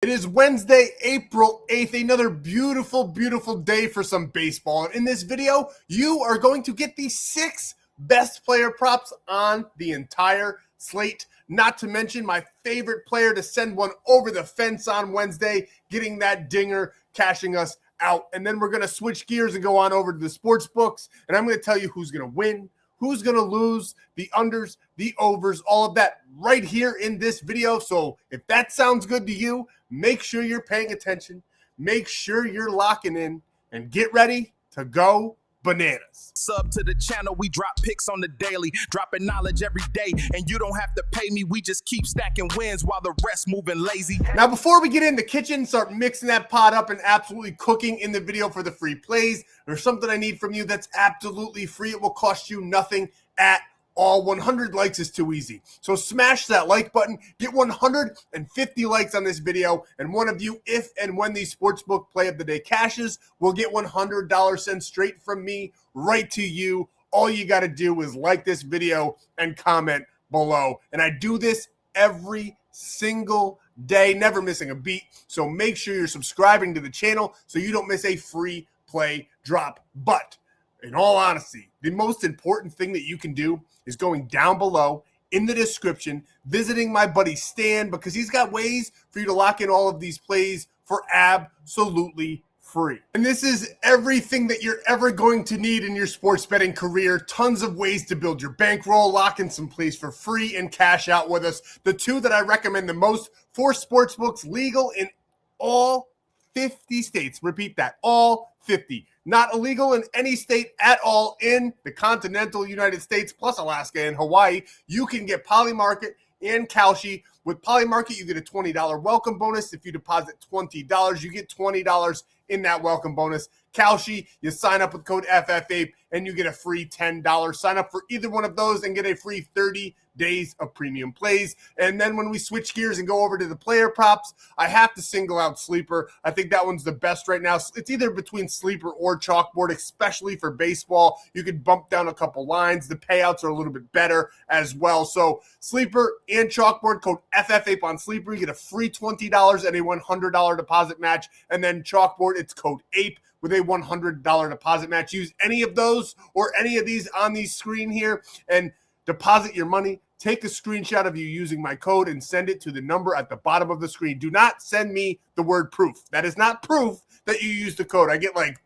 It is Wednesday, April 8th, another beautiful, beautiful day for some baseball. And in this video, you are going to get the 6 best player props on the entire slate. Not to mention my favorite player to send one over the fence on Wednesday, getting that dinger, cashing us out. And then we're going to switch gears and go on over to the sports books. And I'm going to tell you who's going to win, who's going to lose, the unders, the overs, all of that right here in this video. So if that sounds good to you, make sure you're paying attention, make sure you're locking in, and get ready to go bananas. Sub to the channel, we drop picks on the daily, dropping knowledge every day, and you don't have to pay me, we just keep stacking wins while the rest moving lazy. Now before we get in the kitchen, start mixing that pot up and absolutely cooking in the video for the free plays, there's something I need from you that's absolutely free. It will cost you nothing at all. 100 likes is too easy. So smash that like button, get 150 likes on this video, and one of you, if and when the sportsbook play of the day cashes, will get $100 sent straight from me right to you. All you got to do is like this video and comment below. And I do this every single day, never missing a beat. So make sure you're subscribing to the channel so you don't miss a free play drop. But in all honesty, the most important thing that you can do is going down below in the description, visiting my buddy Stan, because he's got ways for you to lock in all of these plays for absolutely free. And this is everything that you're ever going to need in your sports betting career. Tons of ways to build your bankroll, lock in some plays for free, and cash out with us. The two that I recommend the most for sportsbooks, legal in all 50 states. Repeat that, all 50. Not illegal in any state at all in the continental United States, plus Alaska and Hawaii. You can get Polymarket and Kalshi. With Polymarket, you get a $20 welcome bonus. If you deposit $20, you get $20 in that welcome bonus. Kalshi, you sign up with code FFAPE and you get a free $10. Sign up for either one of those and get a free 30 days of premium plays. And then when we switch gears and go over to the player props, I have to single out Sleeper. I think that one's the best right now. It's either between Sleeper or Chalkboard, especially for baseball. You could bump down a couple lines. The payouts are a little bit better as well. So Sleeper and Chalkboard, code FFAPE on Sleeper, you get a free $20 and a $100 deposit match. And then Chalkboard, it's code APE with a $100 deposit match. Use any of those or any of these on the screen here and deposit your money. Take a screenshot of you using my code and send it to the number at the bottom of the screen. Do not send me the word proof. That is not proof that you used the code. I get like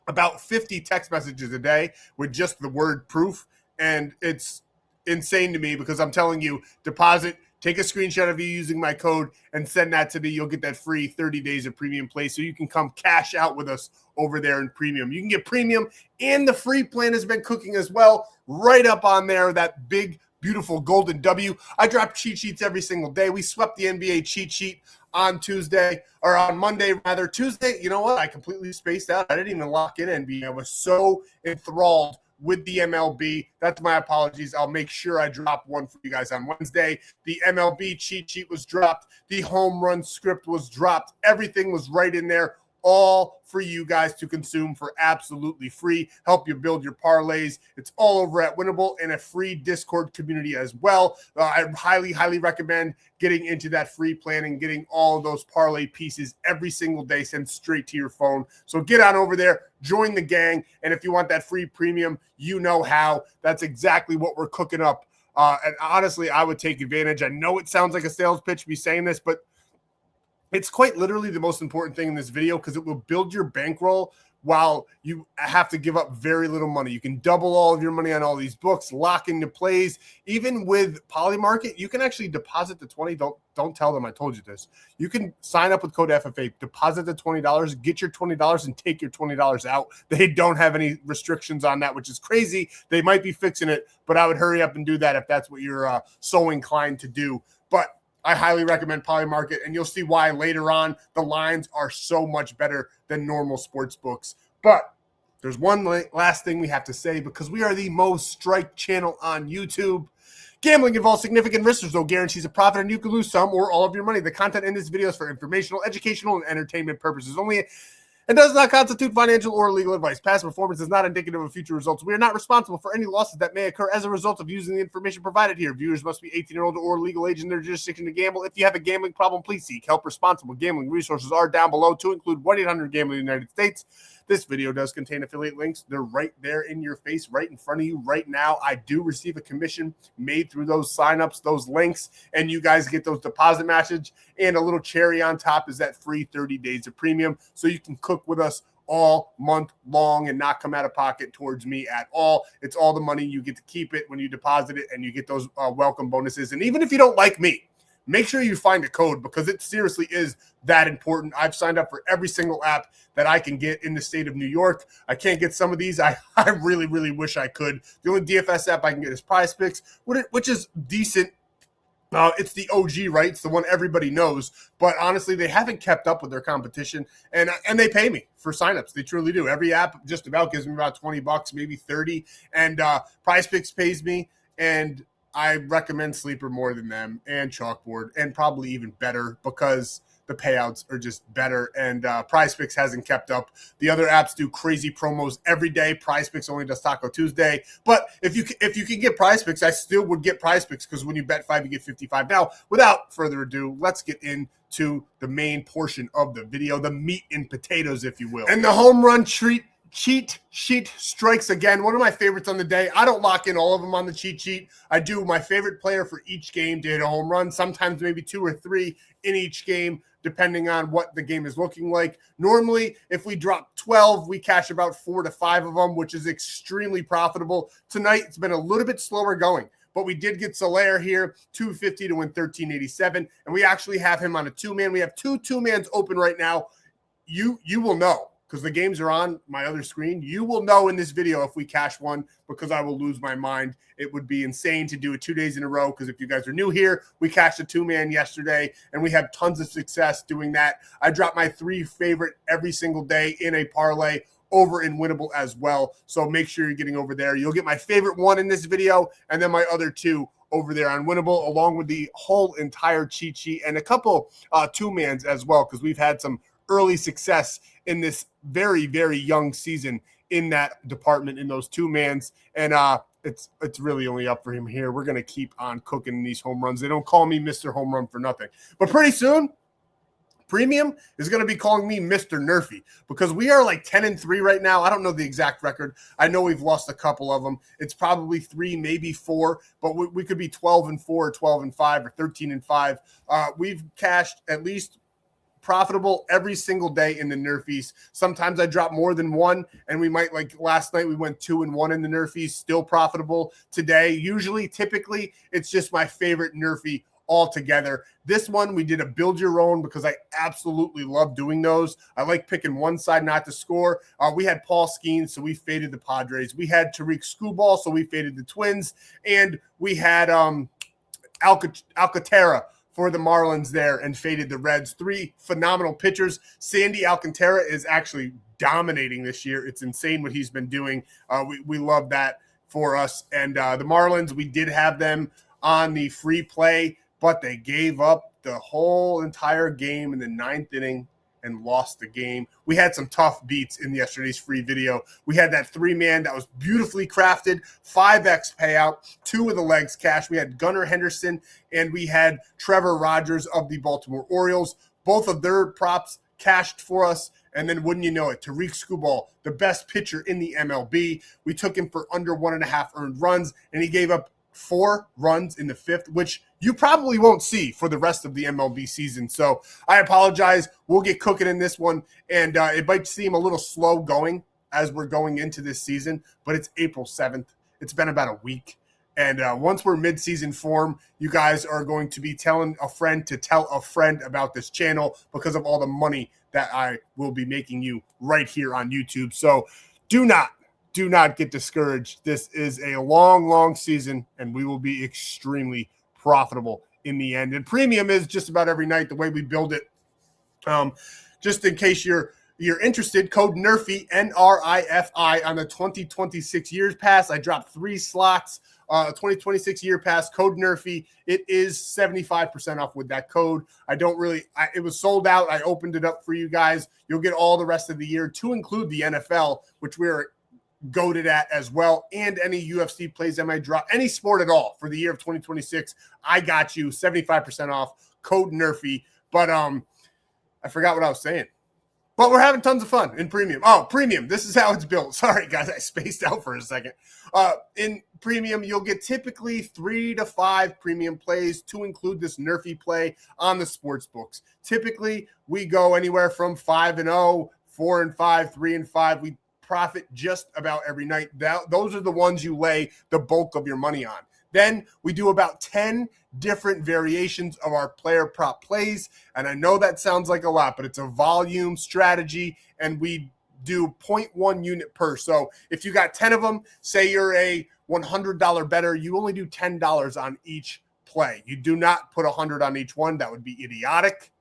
about 50 text messages a day with just the word proof, and it's insane to me because I'm telling you, deposit, take a screenshot of you using my code and send that to me. You'll get that free 30 days of premium play so you can come cash out with us over there in premium. You can get premium, and the free plan has been cooking as well. Right up on there, that big, beautiful golden W. I drop cheat sheets every single day. We swept the NBA cheat sheet on Tuesday, or on Monday rather. Tuesday, you know what? I completely spaced out. I didn't even lock in NBA. I was so enthralled with the MLB. That's my apologies. I'll make sure I drop one for you guys on Wednesday. The MLB cheat sheet was dropped. The home run script was dropped. Everything was right in there, all for you guys to consume for absolutely free. Help you build your parlays. It's all over at Winible and a free Discord community as well. I highly, highly recommend getting into that free plan and getting all of those parlay pieces every single day sent straight to your phone. So get on over there, join the gang, and if you want that free premium, you know how. That's exactly what we're cooking up. And honestly, I would take advantage. I know it sounds like a sales pitch me saying this, but it's quite literally the most important thing in this video because it will build your bankroll while you have to give up very little money. You can double all of your money on all these books, lock into plays. Even with Polymarket, you can actually deposit the $20. Don't tell them I told you this. You can sign up with code FFA, deposit the $20, get your $20, and take your $20 out. They don't have any restrictions on that, which is crazy. They might be fixing it, but I would hurry up and do that if that's what you're so inclined to do. But I highly recommend Polymarket, and you'll see why later on. The lines are so much better than normal sports books. But there's one last thing we have to say, because we are the most strike channel on YouTube. Gambling involves significant risks. There's no guarantees of profit, and you can lose some or all of your money. The content in this video is for informational, educational, and entertainment purposes only. and does not constitute financial or legal advice. Past performance is not indicative of future results. We are not responsible for any losses that may occur as a result of using the information provided here. Viewers must be 18 or older or legal age in their jurisdiction to gamble. If you have a gambling problem, please seek help. Responsible gambling resources are down below, to include 1-800-GAMBLING in the United States. This video does contain affiliate links. They're right there in your face, right in front of you right now. I do receive a commission made through those signups, those links, and you guys get those deposit matches. And a little cherry on top is that free 30 days of premium, so you can cook with us all month long and not come out of pocket towards me at all. It's all the money. You get to keep it when you deposit it, and you get those welcome bonuses. And even if you don't like me, make sure you find a code, because it seriously is that important. I've signed up for every single app that I can get in the state of New York. I can't get some of these. I really, really wish I could. The only DFS app I can get is Prizepicks, which is decent. It's the OG, right? It's the one everybody knows. But honestly, they haven't kept up with their competition, and they pay me for signups. They truly do. Every app just about gives me about $20, maybe 30, and Prizepicks pays me, and I recommend Sleeper more than them, and Chalkboard, and probably even Betr, because the payouts are just better, and Prizepicks hasn't kept up. The other apps do crazy promos every day. Prizepicks only does Taco Tuesday. But if you can get Prizepicks, I still would get Prizepicks, because when you bet 5, you get 55. Now, without further ado, let's get into the main portion of the video, the meat and potatoes, if you will. And the home run cheat sheet strikes again. One of my favorites on the day. I don't lock in all of them on the cheat sheet. I do my favorite player for each game to hit a home run, sometimes maybe 2 or 3 in each game, depending on what the game is looking like. Normally, if we drop 12, we cash about 4 to 5 of them, which is extremely profitable. Tonight, it's been a little bit slower going, but we did get Soler here, 250 to win 1387, and we actually have him on a 2-man. We have 2 2-mans open right now. You will know, because the games are on my other screen. You will know in this video if we cash one, because I will lose my mind. It would be insane to do it 2 days in a row, because if you guys are new here, we cashed a 2-man yesterday, and we have tons of success doing that. I drop my 3 favorite every single day in a parlay over in Winible as well, so make sure you're getting over there. You'll get my favorite one in this video, and then my other 2 over there on Winible, along with the whole entire cheat sheet and a couple 2-mans as well, because we've had some early success in this very, very young season in that department, in those 2-mans. And it's really only up for him here. We're going to keep on cooking these home runs. They don't call me Mr. Home Run for nothing. But pretty soon, Premium is going to be calling me Mr. Nerfy, because we are like 10-3 right now. I don't know the exact record. I know we've lost a couple of them. It's probably 3, maybe 4, but we could be 12-4 or 12-5 or 13-5. We've cashed at least profitable every single day in the Nerfies. Sometimes I drop more than 1, and we might, like last night, we went 2-1 in the Nerfies, still profitable today. Typically, it's just my favorite Nerfie altogether. This one, we did a build your own, because I absolutely love doing those. I like picking one side not to score. We had Paul Skeens, so we faded the Padres. We had Tariq Skubal, so we faded the Twins. And we had Alcantara for the Marlins there, and faded the Reds. 3 phenomenal pitchers. Sandy Alcantara is actually dominating this year. It's insane what he's been doing. We love that for us. And the Marlins, we did have them on the free play, but they gave up the whole entire game in the 9th inning and lost the game. We had some tough beats in yesterday's free video. We had that 3-man that was beautifully crafted, 5x payout, 2 of the legs cash. We had Gunnar Henderson, and we had Trevor Rogers of the Baltimore Orioles. Both of their props cashed for us. And then wouldn't you know it, Tariq Skubal, the best pitcher in the MLB. We took him for under 1.5 earned runs, and he gave up 4 runs in the 5th, which you probably won't see for the rest of the MLB season. So I apologize. We'll get cooking in this one, and it might seem a little slow going as we're going into this season, but it's April 7th. It's been about a week. And once we're mid-season form, you guys are going to be telling a friend to tell a friend about this channel, because of all the money that I will be making you right here on YouTube. So do not get discouraged. This is a long, long season, and we will be extremely profitable in the end. And Premium is just about every night, the way we build it. Just in case you're interested, code NERFI, N-R-I-F-I, on the 2026 Years Pass. I dropped 3 slots 2026 year pass, code NERFY. It is 75% off with that code. It was sold out. I opened it up for you guys. You'll get all the rest of the year to include the NFL, which we're goated at as well, and any UFC plays that might drop, any sport at all for the year of 2026. I got you 75% off, code NERFY. But I forgot what I was saying. But we're having tons of fun in premium. Oh, premium. This is how it's built. Sorry, guys. I spaced out for a second. In premium, you'll get typically 3 to 5 premium plays to include this NERFY play on the sports books. Typically, we go anywhere from 5-0, 4-5, 3-5. We profit just about every night. Those are the ones you lay the bulk of your money on. Then we do about 10 different variations of our player prop plays. And I know that sounds like a lot, but it's a volume strategy, and we do 0.1 unit per. So if you got 10 of them, say you're a $100 bettor, you only do $10 on each play. You do not put 100 on each one. That would be idiotic,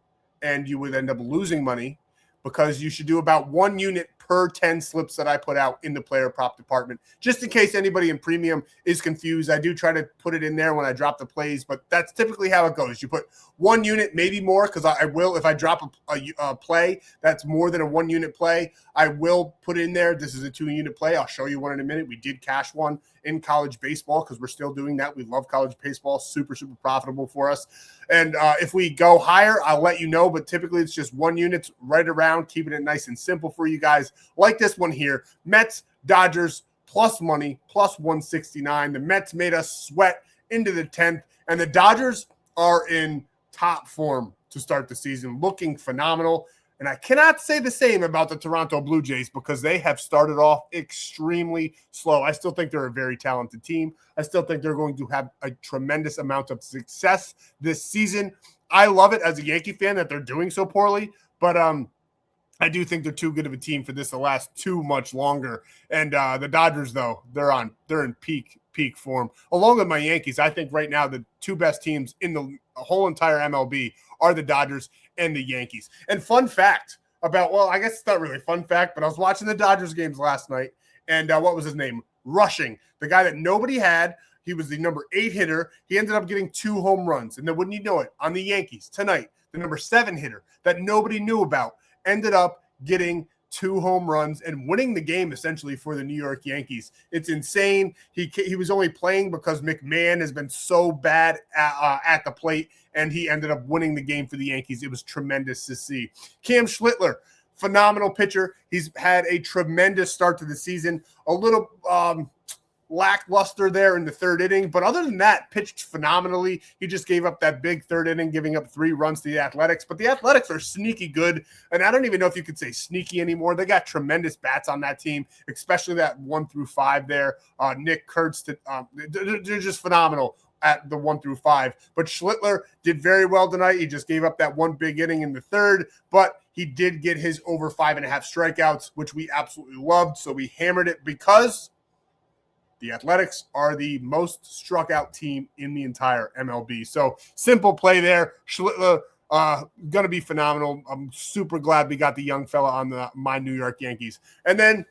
and you would end up losing money, because you should do about 1 unit per 10 slips that I put out in the player prop department. Just in case anybody in premium is confused, I do try to put it in there when I drop the plays, but that's typically how it goes. You put 1 unit, maybe more, because I will, if I drop a play that's more than a 1 unit play, I will put in there, this is a 2 unit play. I'll show you one in a minute. We did cash one in college baseball because we're still doing that. We love college baseball. Super, super profitable for us. And if we go higher, I'll let you know, but typically it's just 1 unit right around, keeping it nice and simple for you guys. Like this one here, Mets, Dodgers, plus money, plus 169. The Mets made us sweat into the 10th, and the Dodgers are in top form to start the season, looking phenomenal. And I cannot say the same about the Toronto Blue Jays, because they have started off extremely slow. I still think they're a very talented team. I still think they're going to have a tremendous amount of success this season. I love it as a Yankee fan that they're doing so poorly, but I do think they're too good of a team for this to last too much longer. And the Dodgers, though, they're in peak form. Along with my Yankees, I think right now the 2 best teams in the whole entire MLB are the Dodgers and the Yankees. And fun fact about, well, I guess it's not really a fun fact, but I was watching the Dodgers games last night, and what was his name? Rushing, the guy that nobody had. He was the number 8 hitter. He ended up getting 2 home runs. And then wouldn't you know it, on the Yankees tonight, the number 7 hitter that nobody knew about ended up getting 2 home runs and winning the game essentially for the New York Yankees. It's insane. He was only playing because McMahon has been so bad at the plate, and he ended up winning the game for the Yankees. It was tremendous to see. Cam Schlittler, phenomenal pitcher. He's had a tremendous start to the season. A little lackluster there in the 3rd inning, but other than that, pitched phenomenally. He just gave up that big 3rd inning, giving up 3 runs to the Athletics, but the Athletics are sneaky good, and I don't even know if you could say sneaky anymore. They got tremendous bats on that team, especially that 1 through 5 there. Nick Kurtz, they're just phenomenal at the 1 through 5. But Schlittler did very well tonight. He just gave up that 1 big inning in the 3rd, but he did get his over 5.5 strikeouts, which we absolutely loved. So we hammered it because the Athletics are the most struck out team in the entire MLB. So simple play there. Schlittler going to be phenomenal. I'm super glad we got the young fella on my New York Yankees. And then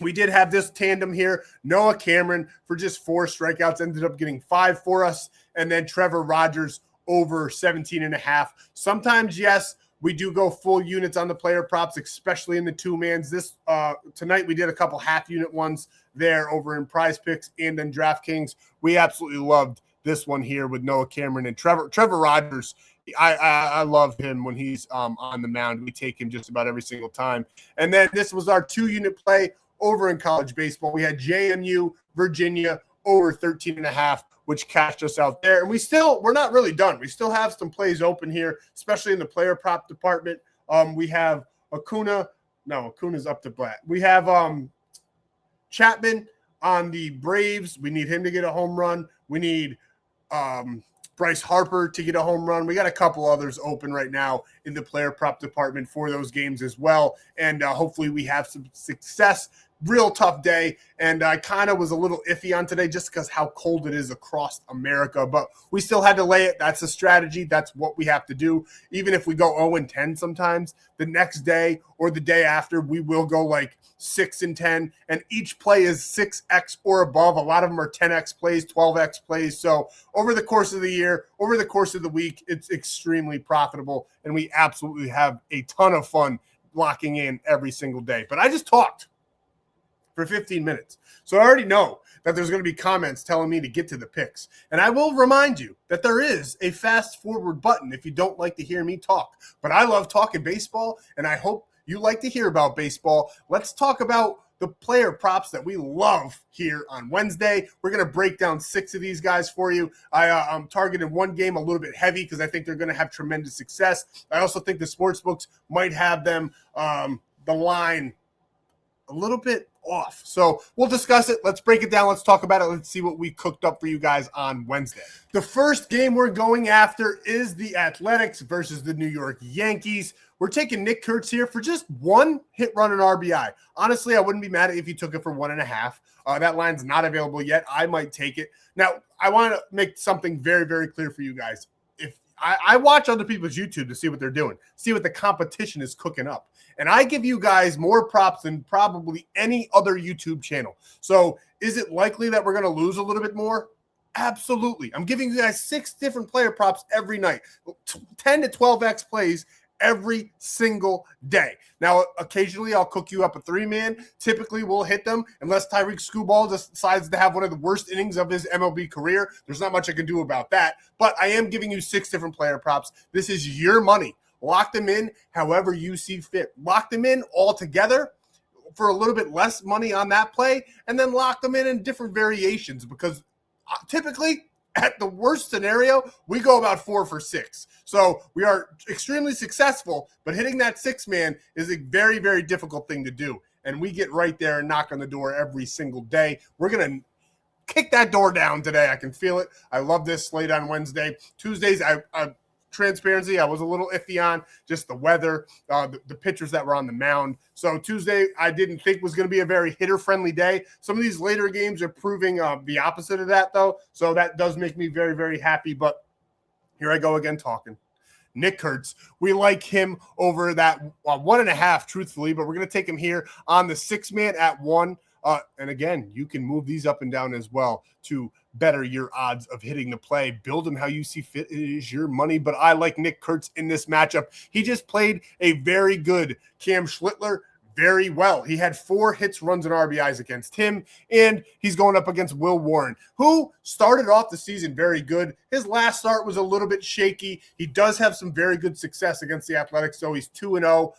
we did have this tandem here. Noah Cameron for just 4 strikeouts ended up getting 5 for us. And then Trevor Rogers over 17.5. Sometimes, yes, we do go full units on the player props, especially in the 2-mans. This tonight we did a couple half-unit ones there over in Prizepicks and then DraftKings. We absolutely loved this one here with Noah Cameron and Trevor Rogers. I love him when he's on the mound. We take him just about every single time. And then this was our 2-unit play over in college baseball. We had JMU, Virginia, over 13.5, which cashed us out there. And we're not really done. We still have some plays open here, especially in the player prop department. We have Acuna's up to bat. We have Chapman on the Braves. We need him to get a home run. We need Bryce Harper to get a home run. We got a couple others open right now in the player prop department for those games as well. And hopefully we have some success real tough day, and I kind of was a little iffy on today just because how cold it is across America, but we still had to lay it. That's a strategy. That's what we have to do. Even if we go 0-10 sometimes, the next day or the day after, we will go like 6-10, and each play is 6x or above. A lot of them are 10x plays, 12x plays. So over the course of the year, over the course of the week, it's extremely profitable, and we absolutely have a ton of fun locking in every single day. But I just talked for 15 minutes. So I already know that there's going to be comments telling me to get to the picks. And I will remind you that there is a fast forward button if you don't like to hear me talk. But I love talking baseball, and I hope you like to hear about baseball. Let's talk about the player props that we love here on Wednesday. We're going to break down 6 of these guys for you. I'm targeting one game a little bit heavy because I think they're going to have tremendous success. I also think the sportsbooks might have them, the line, a little bit off. So we'll discuss it. Let's break it down. Let's talk about it. Let's see what we cooked up for you guys on Wednesday. The first game we're going after is the Athletics versus the New York Yankees. We're taking Nick Kurtz here for just 1 hit run and RBI. Honestly, I wouldn't be mad if you took it for 1.5. That line's not available yet. I might take it. Now, I want to make something very, very clear for you guys. If I watch other people's YouTube to see what they're doing, see what the competition is cooking up. And I give you guys more props than probably any other YouTube channel. So is it likely that we're going to lose a little bit more? Absolutely. I'm giving you guys 6 different player props every night, 10 to 12x plays every single day. Now, occasionally I'll cook you up a 3-man. Typically we'll hit them unless Tyreek Skubal decides to have one of the worst innings of his MLB career. There's not much I can do about that, but I am giving you 6 different player props. This is your money. Lock them in however you see fit. Lock them in all together for a little bit less money on that play, and then lock them in different variations, because typically at the worst scenario, we go about 4 for 6. So we are extremely successful, but hitting that 6-man is a very, very difficult thing to do. And we get right there and knock on the door every single day. We're going to kick that door down today. I can feel it. I love this slate on Wednesday. Tuesdays, transparency, I was a little iffy on just the weather, the pitchers that were on the mound. So Tuesday, I didn't think was going to be a very hitter-friendly day. Some of these later games are proving the opposite of that, though. So that does make me very, very happy. But here I go again talking. Nick Kurtz, we like him over that 1.5, truthfully, but we're going to take him here on the 6-man at 1. And again, you can move these up and down as well to better your odds of hitting the play. Build them how you see fit. It is your money, but I like Nick Kurtz in this matchup. He just played a very good Cam Schlittler very well. He had 4 hits, runs, and RBIs against him, and he's going up against Will Warren, who started off the season very good. His last start was a little bit shaky. He does have some very good success against the Athletics, so he's 2-0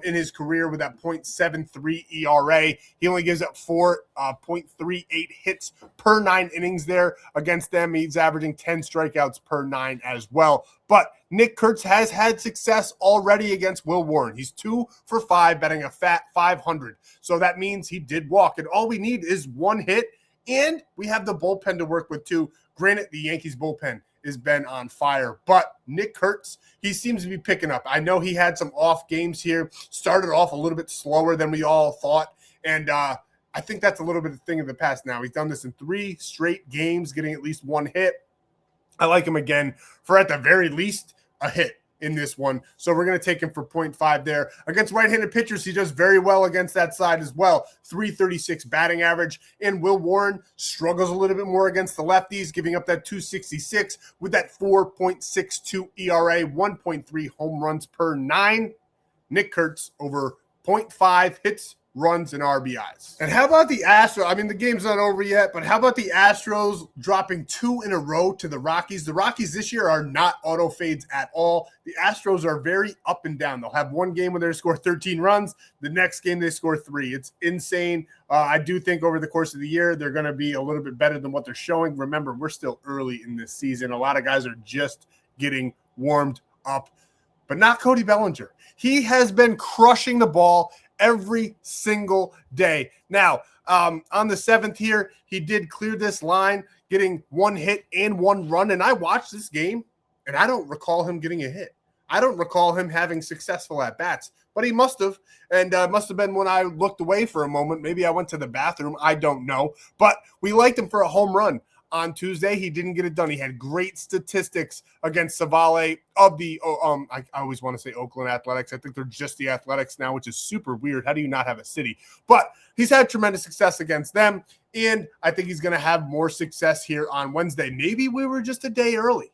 in his career with that .73 ERA. He only gives up 4.38 hits per 9 innings there against them. He's averaging 10 strikeouts per 9 as well. But Nick Kurtz has had success already against Will Warren. He's 2 for 5, betting a fat 500. So that means he did walk. And all we need is 1 hit, and we have the bullpen to work with too. Granted, the Yankees bullpen has been on fire, but Nick Kurtz, he seems to be picking up. I know he had some off games here, started off a little bit slower than we all thought, and I think that's a little bit of a thing of the past now. He's done this in 3 straight games, getting at least 1 hit. I like him again for, at the very least, a hit in this one. So we're going to take him for 0.5 there. Against right-handed pitchers, he does very well against that side as well. 336 batting average. And Will Warren struggles a little bit more against the lefties, giving up that 266 with that 4.62 ERA, 1.3 home runs per 9. Nick Kurtz over 0.5 hits, runs, and RBIs. And how about the Astros? I mean, the game's not over yet, but how about the Astros dropping 2 in a row to the Rockies? The Rockies this year are not auto fades at all. The Astros are very up and down. They'll have one game where they score 13 runs. The next game they score 3. It's insane. I do think over the course of the year, they're going to be a little bit better than what they're showing. Remember, we're still early in this season. A lot of guys are just getting warmed up, but not Cody Bellinger. He has been crushing the ball every single day. Now, on the 7th here, he did clear this line, getting 1 hit and 1 run. And I watched this game, and I don't recall him getting a hit. I don't recall him having successful at-bats, but he must have, and must have been when I looked away for a moment. Maybe I went to the bathroom. I don't know, but we liked him for a home run. On Tuesday, he didn't get it done. He had great statistics against Savale of the, I always want to say Oakland Athletics. I think they're just the Athletics now, which is super weird. How do you not have a city? But he's had tremendous success against them, and I think he's going to have more success here on Wednesday. Maybe we were just a day early.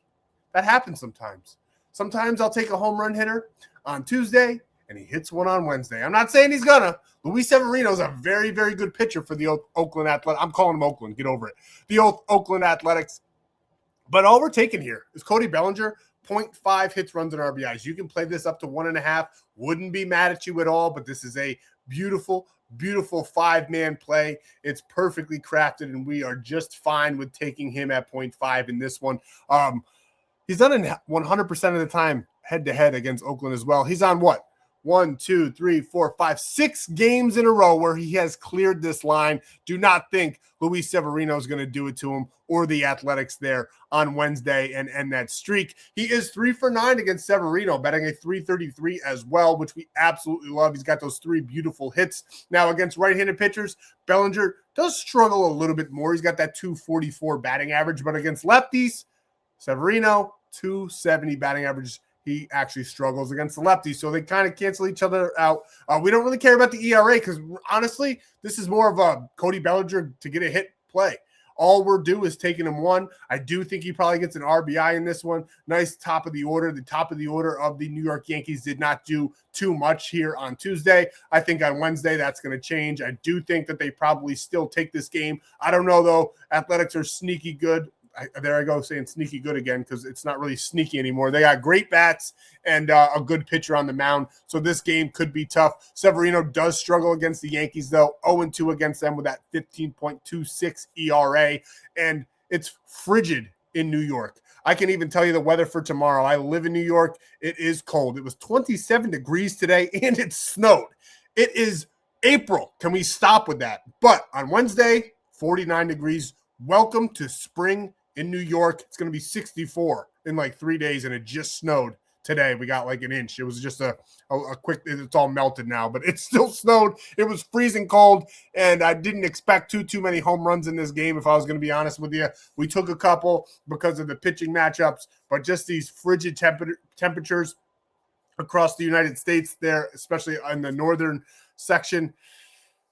That happens sometimes. Sometimes I'll take a home run hitter on Tuesday, and he hits one on Wednesday. I'm not saying he's gonna. Luis Severino is a very, very good pitcher for the Oakland Athletics. I'm calling him Oakland. Get over it. The Oakland Athletics. But all we're taking here is Cody Bellinger, 0.5 hits, runs, and RBIs. You can play this up to 1.5. Wouldn't be mad at you at all, but this is a beautiful, beautiful 5-man play. It's perfectly crafted, and we are just fine with taking him at 0.5 in this one. He's done it 100% of the time head-to-head against Oakland as well. He's on what? 1, 2, 3, 4, 5, 6 games in a row where he has cleared this line. Do not think Luis Severino is going to do it to him or the Athletics there on Wednesday and end that streak. He is 3 for 9 against Severino, betting a 333 as well, which we absolutely love. He's got those 3 beautiful hits. Now, against right-handed pitchers, Bellinger does struggle a little bit more. He's got that 244 batting average, but against lefties, Severino, 270 batting average. He actually struggles against the lefties, so they kind of cancel each other out. We don't really care about the ERA because, honestly, this is more of a Cody Bellinger to get a hit play. All we're doing is taking him one. I do think he probably gets an RBI in this one. Nice top of the order. The top of the order of the New York Yankees did not do too much here on Tuesday. I think on Wednesday that's going to change. I do think that they probably still take this game. I don't know, though. Athletics are sneaky good. There I go saying sneaky good again because it's not really sneaky anymore. They got great bats and a good pitcher on the mound, so this game could be tough. Severino does struggle against the Yankees, though, 0-2 against them with that 15.26 ERA, and it's frigid in New York. I can even tell you the weather for tomorrow. I live in New York. It is cold. It was 27 degrees today, and it snowed. It is April. Can we stop with that? But on Wednesday, 49 degrees. Welcome to spring in New York. It's going to be 64 in like 3 days, and it just snowed today. We got like an inch. It was just a quick, it's all melted now, but it still snowed. It was freezing cold, and I didn't expect too many home runs in this game, if I was going to be honest with you. We took a couple because of the pitching matchups, but just these frigid temperatures across the United States there, especially in the northern section.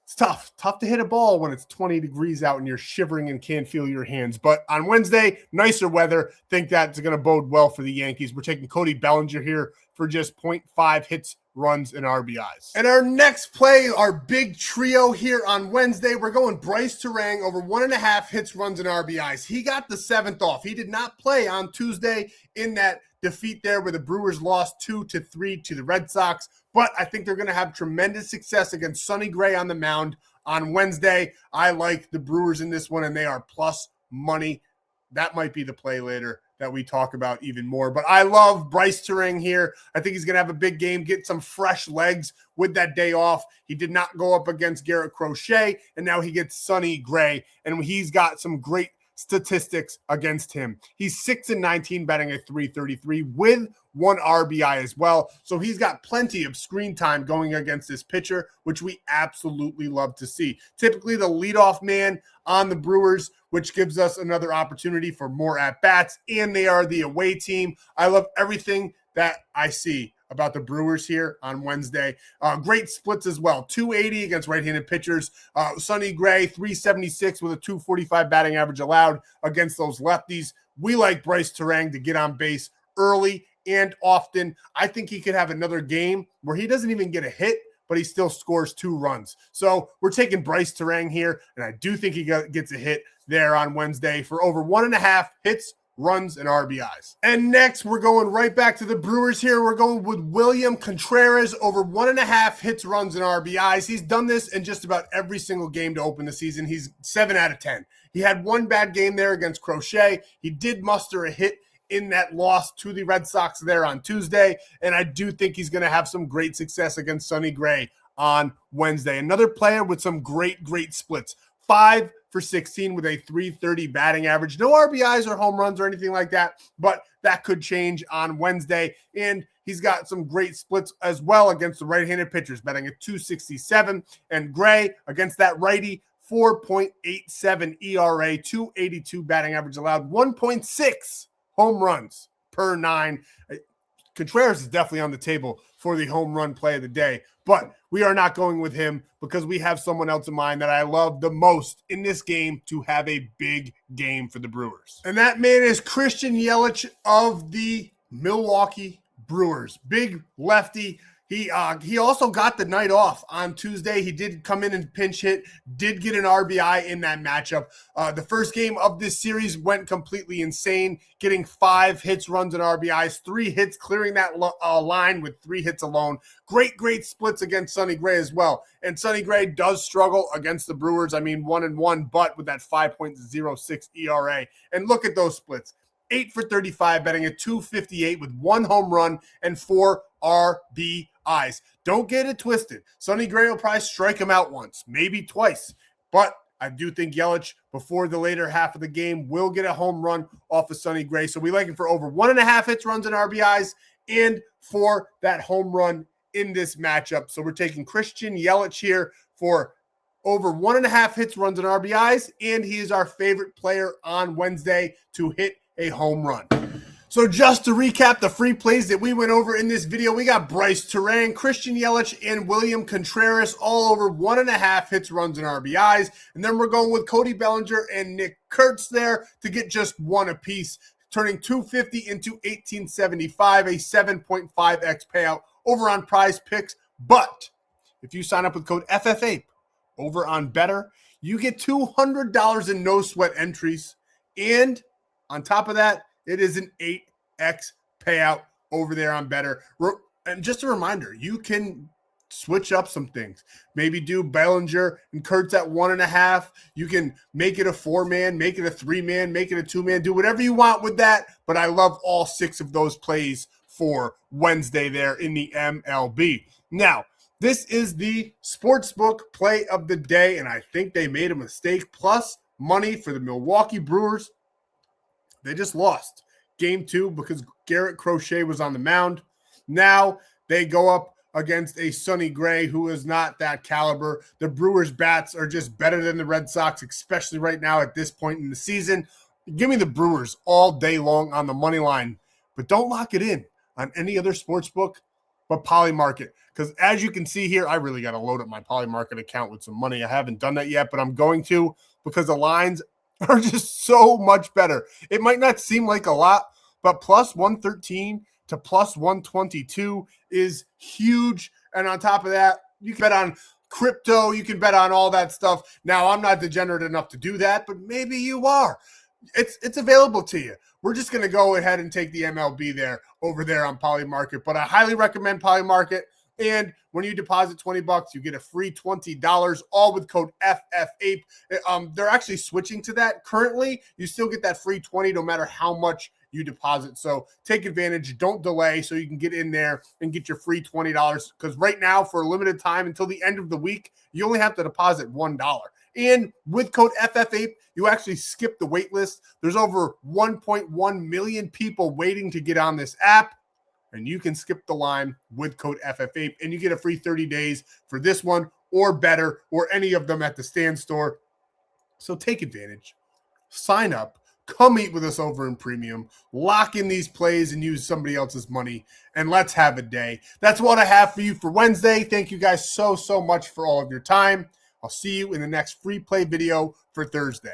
It's tough to hit a ball when it's 20 degrees out and you're shivering and can't feel your hands. But on Wednesday, nicer weather. Think that's going to bode well for the Yankees. We're taking Cody Bellinger here for just 0.5 hits, runs, and RBIs. And our next play, our big trio here on Wednesday, we're going Bryce Turang over 1.5 hits, runs, and RBIs. He got the 7th off. He did not play on Tuesday in that defeat there where the Brewers lost 2-3 to the Red Sox. But I think they're going to have tremendous success against Sonny Gray on the mound on Wednesday. I like the Brewers in this one, and they are plus money. That might be the play later that we talk about even more. But I love Bryce Turang here. I think he's going to have a big game, get some fresh legs with that day off. He did not go up against Garrett Crochet, and now he gets Sonny Gray, and he's got some great statistics against him. He's 6-19, batting a 333 with 1 RBI as well. So he's got plenty of screen time going against this pitcher, which we absolutely love to see. Typically the leadoff man on the Brewers, which gives us another opportunity for more at-bats, and they are the away team. I love everything that I see about the Brewers here on Wednesday. Great splits as well. 280 against right-handed pitchers. Sonny Gray, 376 with a 245 batting average allowed against those lefties. We like Bryce Turang to get on base early and often. I think he could have another game where he doesn't even get a hit, but he still scores 2 runs. So we're taking Bryce Turang here, and I do think he gets a hit there on Wednesday for over 1.5 hits, runs, and RBIs. And next, we're going right back to the Brewers here. We're going with William Contreras over 1.5 hits, runs, and RBIs. He's done this in just about every single game to open the season. He's 7 out of 10. He had 1 bad game there against Crochet. He did muster a hit in that loss to the Red Sox there on Tuesday, and I do think he's going to have some great success against Sonny Gray on Wednesday. Another player with some great splits. 5, for 16 with a 330 batting average. No RBIs or home runs or anything like that, but that could change on Wednesday. And he's got some great splits as well against the right-handed pitchers, batting at 267. And Gray against that righty, 4.87 ERA, 282 batting average allowed, 1.6 home runs per 9. Contreras is definitely on the table for the home run play of the day, but we are not going with him because we have someone else in mind that I love the most in this game to have a big game for the Brewers. And that man is Christian Yelich of the Milwaukee Brewers. Big lefty. He also got the night off on Tuesday. He did come in and pinch hit, did get an RBI in that matchup. The first game of this series went completely insane, getting 5 hits, runs, and RBIs, 3 hits, clearing that line with 3 hits alone. Great splits against Sonny Gray as well. And Sonny Gray does struggle against the Brewers. I mean, 1-1, but with that 5.06 ERA. And look at those splits. 8 for 35, batting at 258 with 1 home run and 4 RBIs. Don't get it twisted. Sonny Gray will probably strike him out once, maybe twice. But I do think Yelich, before the later half of the game, will get a home run off of Sonny Gray. So we like him for over 1.5 hits, runs, and RBIs, and for that home run in this matchup. So we're taking Christian Yelich here for over 1.5 hits, runs, and RBIs, and he is our favorite player on Wednesday to hit a home run. So just to recap the free plays that we went over in this video, we got Bryce Terang, Christian Yelich, and William Contreras all over 1.5 hits, runs, and RBIs. And then we're going with Cody Bellinger and Nick Kurtz there to get just 1 apiece, turning 250 into 1875, a 7.5x payout over on Prizepicks. But if you sign up with code FFAPE over on Betr, you get $200 in no sweat entries. And on top of that, it is an 8x payout over there on Betr. And just a reminder, you can switch up some things. Maybe do Bellinger and Kurtz at 1.5. You can make it a 4-man, make it a 3-man, make it a 2-man. Do whatever you want with that. But I love all 6 of those plays for Wednesday there in the MLB. Now, this is the sportsbook play of the day, and I think they made a mistake. Plus money for the Milwaukee Brewers. They just lost game 2 because Garrett Crochet was on the mound. Now they go up against a Sonny Gray who is not that caliber. The Brewers' bats are just better than the Red Sox, especially right now at this point in the season. Give me the Brewers all day long on the money line, but don't lock it in on any other sports book but Polymarket. Because as you can see here, I really got to load up my Polymarket account with some money. I haven't done that yet, but I'm going to because the lines are just so much better. It might not seem like a lot, but plus 113 to plus 122 is huge. And on top of that, you can bet on crypto. You can bet on all that stuff. Now, I'm not degenerate enough to do that, but maybe you are. It's available to you. We're just going to go ahead and take the MLB there over there on Polymarket. But I highly recommend Polymarket. And when you deposit $20, you get a free $20, all with code FFAPE. They're actually switching to that currently. You still get that free $20 no matter how much you deposit. So take advantage. Don't delay so you can get in there and get your free $20. Because right now, for a limited time until the end of the week, you only have to deposit $1. And with code FFAPE, you actually skip the wait list. There's over 1.1 million people waiting to get on this app. And you can skip the line with code FFAPE, and you get a free 30 days for this one or Betr or any of them at the Stan.store. So take advantage. Sign up. Come eat with us over in Premium. Lock in these plays and use somebody else's money, and let's have a day. That's what I have for you for Wednesday. Thank you guys so much for all of your time. I'll see you in the next free play video for Thursday.